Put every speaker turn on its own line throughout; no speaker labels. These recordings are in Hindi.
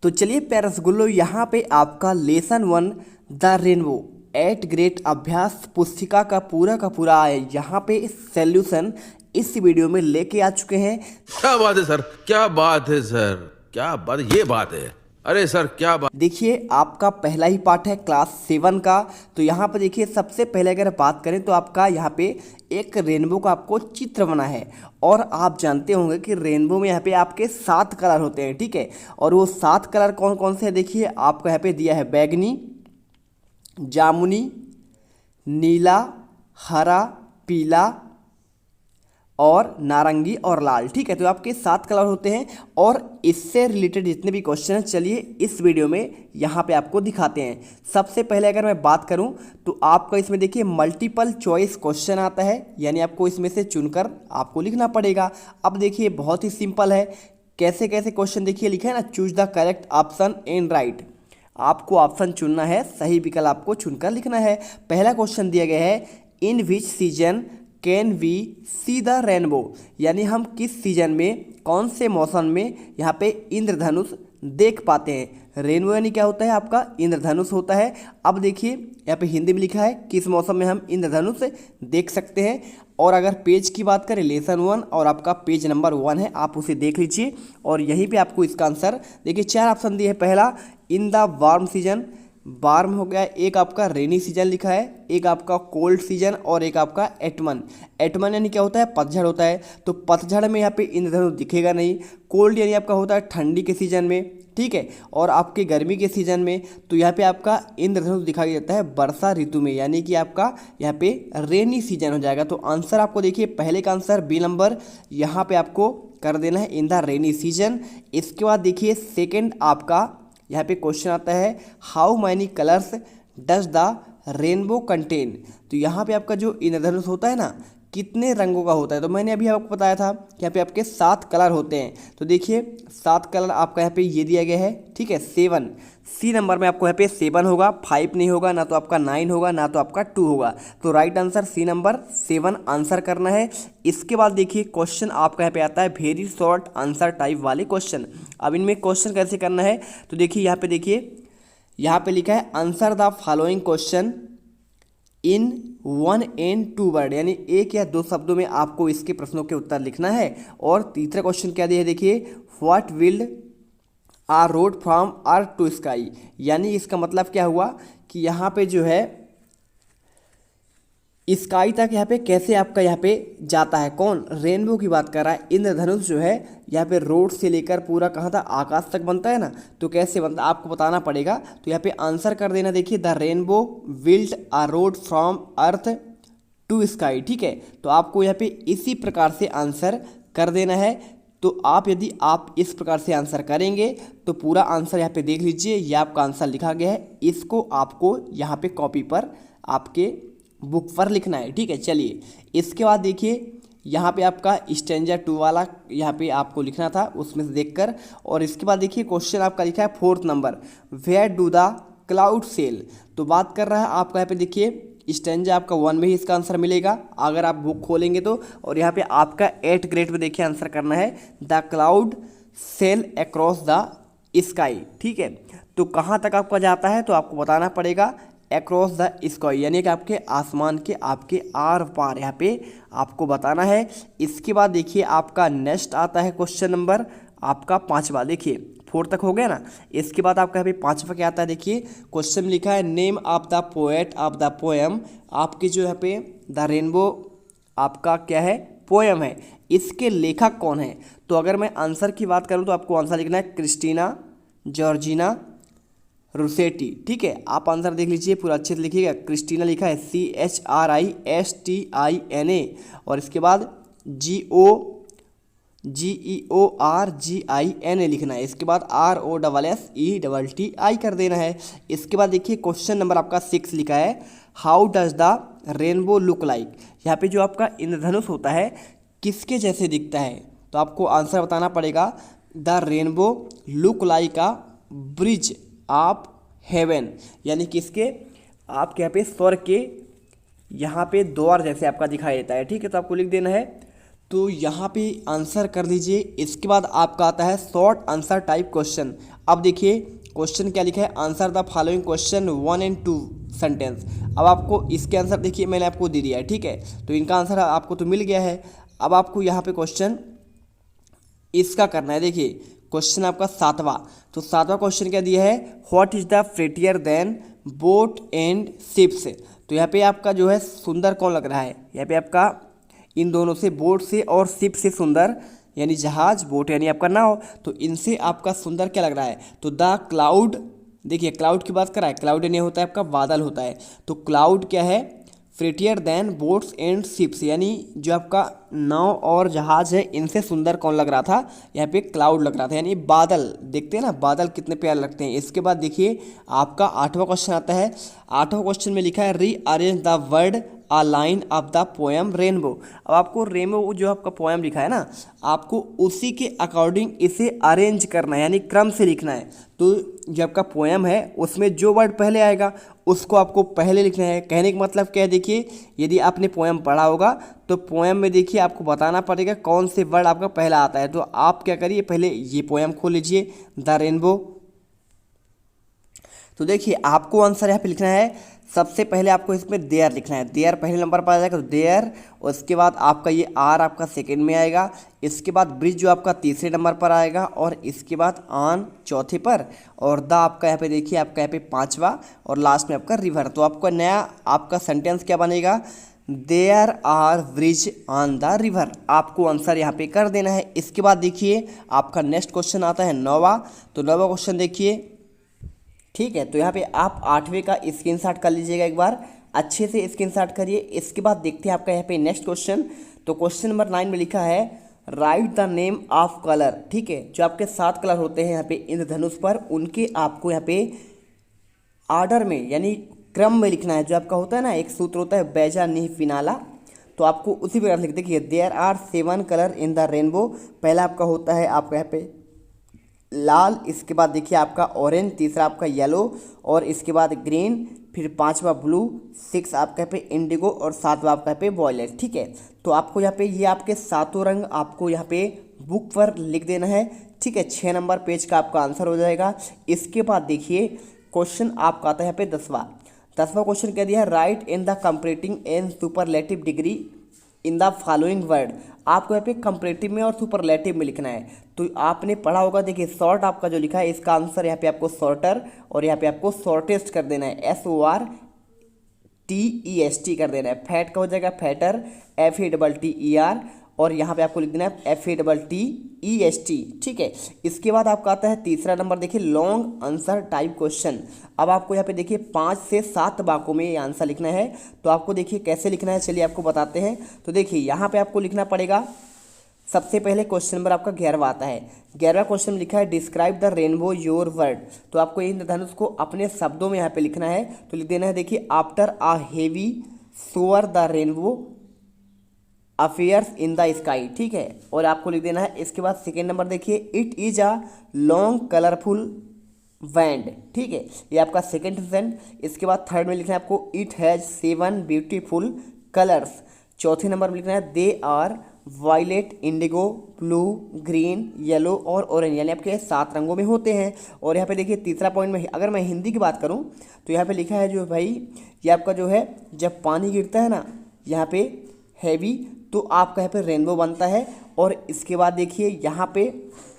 तो चलिए प्यारे रसगुल्लो, यहाँ पे आपका लेसन 1 द रेनबो 8 ग्रेड अभ्यास पुस्तिका का पूरा यहाँ पे सॉल्यूशन इस वीडियो में लेके आ चुके हैं।
क्या बात है सर, क्या बात है सर, क्या बात है, ये बात है। अरे सर क्या बात।
देखिए आपका पहला ही पार्ट है क्लास 7 का। तो यहाँ पर देखिए सबसे पहले अगर बात करें तो आपका यहाँ पे एक रेनबो का आपको चित्र बना है और आप जानते होंगे कि रेनबो में यहाँ पे आपके 7 कलर होते हैं, ठीक है। और वो 7 कलर कौन कौन से हैं देखिए आपको यहाँ पे दिया है बैगनी, जामुनी, नीला, हरा, पीला और नारंगी और लाल, ठीक है। तो आपके 7 कलर होते हैं और इससे रिलेटेड जितने भी क्वेश्चन हैं चलिए इस वीडियो में यहाँ पे आपको दिखाते हैं। सबसे पहले अगर मैं बात करूँ तो आपका इसमें देखिए मल्टीपल चॉइस क्वेश्चन आता है, यानी आपको इसमें से चुनकर आपको लिखना पड़ेगा। अब देखिए बहुत ही सिंपल है, कैसे कैसे क्वेश्चन देखिए लिखा है ना, choose the correct option and right. आपको ऑप्शन चुनना है, सही विकल्प आपको चुनकर लिखना है। पहला क्वेश्चन दिया गया है in which season can we see the rainbow, यानी हम किस सीजन में कौन से मौसम में यहाँ पे इंद्रधनुष देख पाते हैं। रेनबो यानी क्या होता है आपका इंद्रधनुष होता है। अब देखिए यहाँ पे हिंदी में लिखा है किस मौसम में हम इंद्रधनुष देख सकते हैं। और अगर पेज की बात करें लेसन 1 और आपका पेज नंबर 1 है, आप उसे देख लीजिए और यहीं पे आपको इसका आंसर देखिए 4 ऑप्शन दिए है। पहला in the warm season, warm हो गया, एक आपका रेनी सीजन लिखा है, एक आपका कोल्ड सीजन और एक आपका एटमन। एटमन यानी क्या होता है, पतझड़ होता है। तो पतझड़ में यहाँ पे इंद्रधनुष दिखेगा नहीं। कोल्ड यानी आपका होता है ठंडी के सीजन में, ठीक है। और आपके गर्मी के सीजन में तो यहाँ पे आपका इंद्रधनुष दिखाई देता है वर्षा ऋतु में, यानी कि आपका यहाँ पे रेनी सीजन हो जाएगा। तो आंसर आपको देखिए पहले का आंसर बी नंबर यहाँ पे आपको कर देना है इन द रेनी सीजन। इसके बाद देखिए सेकेंड आपका यहाँ पे क्वेश्चन आता है how many colours does the rainbow contain. तो यहाँ पे आपका जो इंद्रधनुष होता है ना, कितने रंगों का होता है। तो मैंने अभी आपको बताया था कि यहाँ पे आपके 7 कलर होते हैं। तो देखिए 7 कलर आपका यहाँ पे ये दिया गया है, ठीक है। 7 सी नंबर में आपको यहाँ पे 7 होगा, 5 नहीं होगा, ना तो आपका 9 होगा, ना तो आपका 2 होगा। तो right answer C number 7 answer करना है। इसके बाद देखिए क्वेश्चन आपका यहाँ पे आता है वेरी शॉर्ट आंसर टाइप वाले क्वेश्चन। अब इनमें क्वेश्चन कैसे करना है तो देखिए यहाँ पे लिखा है answer the following question in 1 and 2 word, यानी एक या 2 शब्दों में आपको इसके प्रश्नों के उत्तर लिखना है। और तीसरा क्वेश्चन क्या दिया है देखिए what will are road from earth to sky, यानी इसका मतलब क्या हुआ कि यहाँ पे जो है स्काई तक यहाँ पे कैसे आपका यहाँ पे जाता है। कौन, रेनबो की बात कर रहा है। इंद्रधनुष जो है यहाँ पे रोड से लेकर पूरा कहाँ तक, आकाश तक बनता है ना, तो कैसे बनता है आपको बताना पड़ेगा। तो यहाँ पे आंसर कर देना देखिए the rainbow built a road from earth to sky, ठीक है। तो आपको यहाँ पे इसी प्रकार से आंसर कर देना है। तो यदि आप इस प्रकार से आंसर करेंगे तो पूरा आंसर यहाँ पे देख लीजिए, यह आपका आंसर लिखा गया है। इसको आपको यहाँ पे कॉपी पर आपके बुक पर लिखना है, ठीक है। चलिए इसके बाद देखिए यहाँ पे आपका स्टैंजा 2 वाला यहाँ पे आपको लिखना था उसमें से देखकर। और इसके बाद देखिए क्वेश्चन आपका लिखा है 4th number where do the cloud sail. तो बात कर रहा है आपका यहाँ पे देखिए स्टैंजा आपका 1 में ही इसका आंसर मिलेगा अगर आप बुक खोलेंगे तो। और यहाँ पे आपका 8 ग्रेड में देखिए आंसर करना है the cloud sail across the sky, ठीक है। तो कहाँ तक आपका जाता है तो आपको बताना पड़ेगा अक्रॉस द स्काई, यानी कि आपके आसमान के आपके आर पार यहाँ पे आपको बताना है। इसके बाद देखिए आपका नेक्स्ट आता है क्वेश्चन नंबर आपका 5वां, देखिए 4 तक हो गया ना। इसके बाद आपका यहाँ पे 5वां क्या आता है देखिए क्वेश्चन लिखा है name of the poet of the poem. आपकी जो यहाँ पे द रेनबो आपका क्या है, पोएम है, इसके लेखक कौन है। तो अगर मैं आंसर की बात करूँ तो आपको आंसर लिखना है क्रिस्टीना जॉर्जिना रोसेटी, ठीक है। आप आंसर देख लीजिए पूरा अच्छे से लिखिएगा। क्रिस्टीना लिखा है CHRISTINA और इसके बाद GORGINA लिखना है। इसके बाद ROSSETTI कर देना है। इसके बाद देखिए क्वेश्चन नंबर आपका 6 लिखा है how does the rainbow look like. यहाँ पे जो आपका इंद्रधनुष होता है किसके जैसे दिखता है। तो आपको आंसर बताना पड़ेगा the rainbow look like a bridge of haven, यानी किसके, आपके यहाँ पे स्वर्ग के यहाँ पे द्वार जैसे आपका दिखाई देता है, ठीक है। तो आपको लिख देना है तो यहाँ पे आंसर कर दीजिए। इसके बाद आपका आता है शॉर्ट आंसर टाइप क्वेश्चन। अब देखिए क्वेश्चन क्या लिखा है, answer the following question 1 and 2 sentence. अब आपको इसके आंसर देखिए मैंने आपको दे दिया है, ठीक है, तो इनका आंसर आपको तो मिल गया है। अब आपको यहाँ पे क्वेश्चन इसका करना है। देखिए क्वेश्चन आपका सातवां, तो सातवां क्वेश्चन क्या दिया है, what is the prettier than boat and ships. तो यहाँ पे आपका जो है सुंदर कौन लग रहा है, यहाँ पे आपका इन दोनों से, बोट से और शिप से सुंदर, यानी जहाज, बोट यानी आपका नाव, तो इनसे आपका सुंदर क्या लग रहा है, तो द क्लाउड। देखिए क्लाउड की बात कर रहा है, क्लाउड यानी होता है आपका बादल होता है, तो क्लाउड क्या है, प्रेटियर देन बोट्स एंड शिप्स, यानी जो आपका नाव और जहाज है इनसे सुंदर कौन लग रहा था, यहाँ पे क्लाउड लग रहा था, यानी बादल। देखते हैं ना बादल कितने प्यारे लगते हैं। इसके बाद देखिए आपका आठवां क्वेश्चन आता है। आठवां क्वेश्चन में लिखा है rearrange the word a line of the poem rainbow. अब आपको रेनबो जो आपका पोएम लिखा है ना, आपको उसी के अकॉर्डिंग इसे अरेंज करना है, यानी क्रम से लिखना है। तो जो आपका पोएम है उसमें जो वर्ड पहले आएगा उसको आपको पहले लिखना है। कहने का मतलब क्या है, देखिए यदि आपने पोएम पढ़ा होगा तो पोएम में देखिए आपको बताना पड़ेगा कौन से वर्ड आपका पहला आता है। तो आप क्या करिए, पहले ये पोएम खोल लीजिए द रेनबो। तो देखिए आपको आंसर यहाँ पे लिखना है। सबसे पहले आपको इसमें देयर लिखना है, देयर पहले नंबर पर आ जाएगा, तो देयर। उसके बाद आपका ये आर आपका सेकंड में आएगा। इसके बाद ब्रिज जो आपका तीसरे नंबर पर आएगा, और इसके बाद ऑन चौथे पर, और द आपका यहाँ पे देखिए आपका यहाँ पे पांचवा, और लास्ट में आपका रिवर। तो आपका नया आपका सेंटेंस क्या बनेगा, there are bridge on the river. आपको आंसर यहाँ पे कर देना है। इसके बाद देखिए आपका नेक्स्ट क्वेश्चन आता है नौवां। तो नौवां क्वेश्चन देखिए, ठीक है, तो यहाँ पे आप आठवें का स्क्रीनशॉट कर लीजिएगा, एक बार अच्छे से स्क्रीनशॉट करिए। इसके बाद देखते हैं आपका यहाँ पे नेक्स्ट क्वेश्चन। तो क्वेश्चन नंबर 9 में लिखा है right the name of colour. ठीक है, जो आपके 7 कलर होते हैं यहाँ पे इंद्रधनुष पर, उनके आपको यहाँ पे ऑर्डर में यानी क्रम में लिखना है। जो आपका होता है ना, एक सूत्र होता है बैजा नीह फिनाला, तो आपको उसी प्रकार लिख देखिए there are 7 colour in the rainbow. पहला आपका होता है आपका यहाँ पे लाल, इसके बाद देखिए आपका ऑरेंज, तीसरा आपका येलो, और इसके बाद ग्रीन, फिर पांचवा ब्लू, 6 आपका यहाँ पे इंडिगो, और 7वां आपका यहाँ पे वॉयलेट। ठीक है, तो आपको यहाँ पे ये आपके सातों रंग आपको यहाँ पे बुक पर लिख देना है। ठीक है, 6 नंबर पेज का आपका आंसर हो जाएगा। इसके बाद देखिए क्वेश्चन आपका आता है यहाँ पे 10वां क्वेश्चन क्या दिया है, right in the comparative and superlative degree in the following word. आपको यहाँ पे कंपैरेटिव में और सुपरलेटिव में लिखना है। तो आपने पढ़ा होगा, देखिए शॉर्ट आपका जो लिखा है इसका आंसर यहाँ पे आपको शॉर्टर, और यहाँ पे आपको शॉर्टेस्ट कर देना है, SORTEST कर देना है। फैट का हो जाएगा फैटर, FATTER, और यहाँ पे आपको लिख देना है FATTEST। ठीक है, इसके बाद आपका आता है तीसरा नंबर, देखिए लॉन्ग आंसर टाइप क्वेश्चन। अब आपको यहाँ पे देखिए 5 से 7 वाक्यों में ये आंसर लिखना है। तो आपको देखिए कैसे लिखना है, चलिए आपको बताते हैं। तो देखिए यहाँ पे आपको लिखना पड़ेगा, सबसे पहले क्वेश्चन नंबर आपका 11वां आता है। 11वां क्वेश्चन में लिखा है describe the rainbow your word. तो आपको इंद्रधनुष को अपने शब्दों में यहाँ पे लिखना है। तो लिख देना है, देखिए after a heavy shower the rainbow appears in the sky. ठीक है, और आपको लिख देना है। इसके बाद सेकेंड नंबर देखिए it is a long colourful band. ठीक है, ये आपका सेकेंड सेंट। इसके बाद थर्ड में लिखना है आपको इट हैज़ 7 ब्यूटीफुल कलर्स। चौथे नंबर में लिखना है they are violet, indigo, blue, green, yellow और ऑरेंज, यानी आपके 7 रंगों में होते हैं। और यहाँ पे देखिए तीसरा पॉइंट में अगर मैं हिंदी की बात करूँ तो यहाँ पे लिखा है जो भाई ये आपका जो है जब पानी गिरता है ना यहाँ पे हैवी, तो आपका यहाँ पे रेनबो बनता है। और इसके बाद देखिए यहाँ पे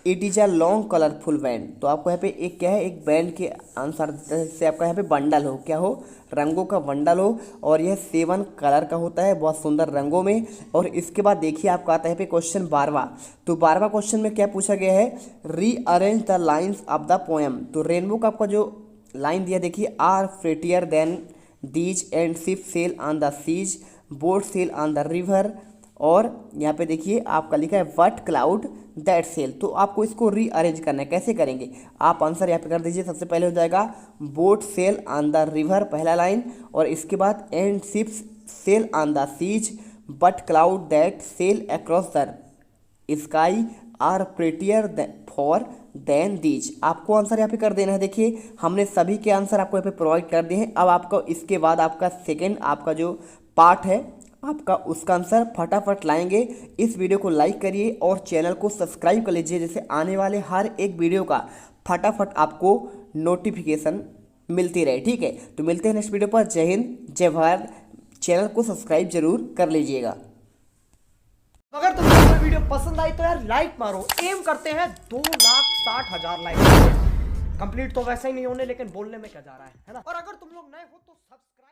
it is a long colourful band. तो आपको यहाँ पे एक क्या है, एक बैंड के आंसर से आपका यहाँ पे बंडल हो, क्या हो, रंगों का बंडल हो, और यह 7 कलर का होता है, बहुत सुंदर रंगों में। और इसके बाद देखिए आपका आता है पे क्वेश्चन 12वां। तो 12वां क्वेश्चन में क्या पूछा गया है, rearrange the lines of the poem. तो रेनबो का आपका जो लाइन दिया देखिए, are prettier than these and ship sail on the seas, boat sail on the river, और यहाँ पे देखिए आपका लिखा है व्हाट क्लाउड दैट सेल। तो आपको इसको रीअरेंज करना है, कैसे करेंगे आप आंसर यहाँ पे कर दीजिए। सबसे पहले हो जाएगा boat sail on the river, पहला लाइन, और इसके बाद and ships sail on the seas, but cloud that sail across the sky are prettier for than these. आपको आंसर यहाँ पे कर देना है। देखिए हमने सभी के आंसर आपको यहाँ पे प्रोवाइड कर दिए हैं। अब आपको इसके बाद आपका सेकेंड आपका जो पार्ट है आपका उसका आंसर फटाफट लाएंगे। इस वीडियो को लाइक करिए और चैनल को सब्सक्राइब कर लीजिए, जैसे आने वाले हर एक वीडियो का फटाफट आपको नोटिफिकेशन मिलती रहे। ठीक है, तो मिलते हैं नेक्स्ट वीडियो पर। जय हिंद, जय भारत। चैनल को सब्सक्राइब जरूर कर लीजिएगा।
अगर तुमको कोई वीडियो पसंद आई तो यार लाइक मारो। एम करते हैं 2,60,000 लाइक। कंप्लीट तो वैसे ही नहीं होने, लेकिन बोलने में क्या जा रहा है ना। और अगर तुम लोग नए हो तो सब्सक्राइब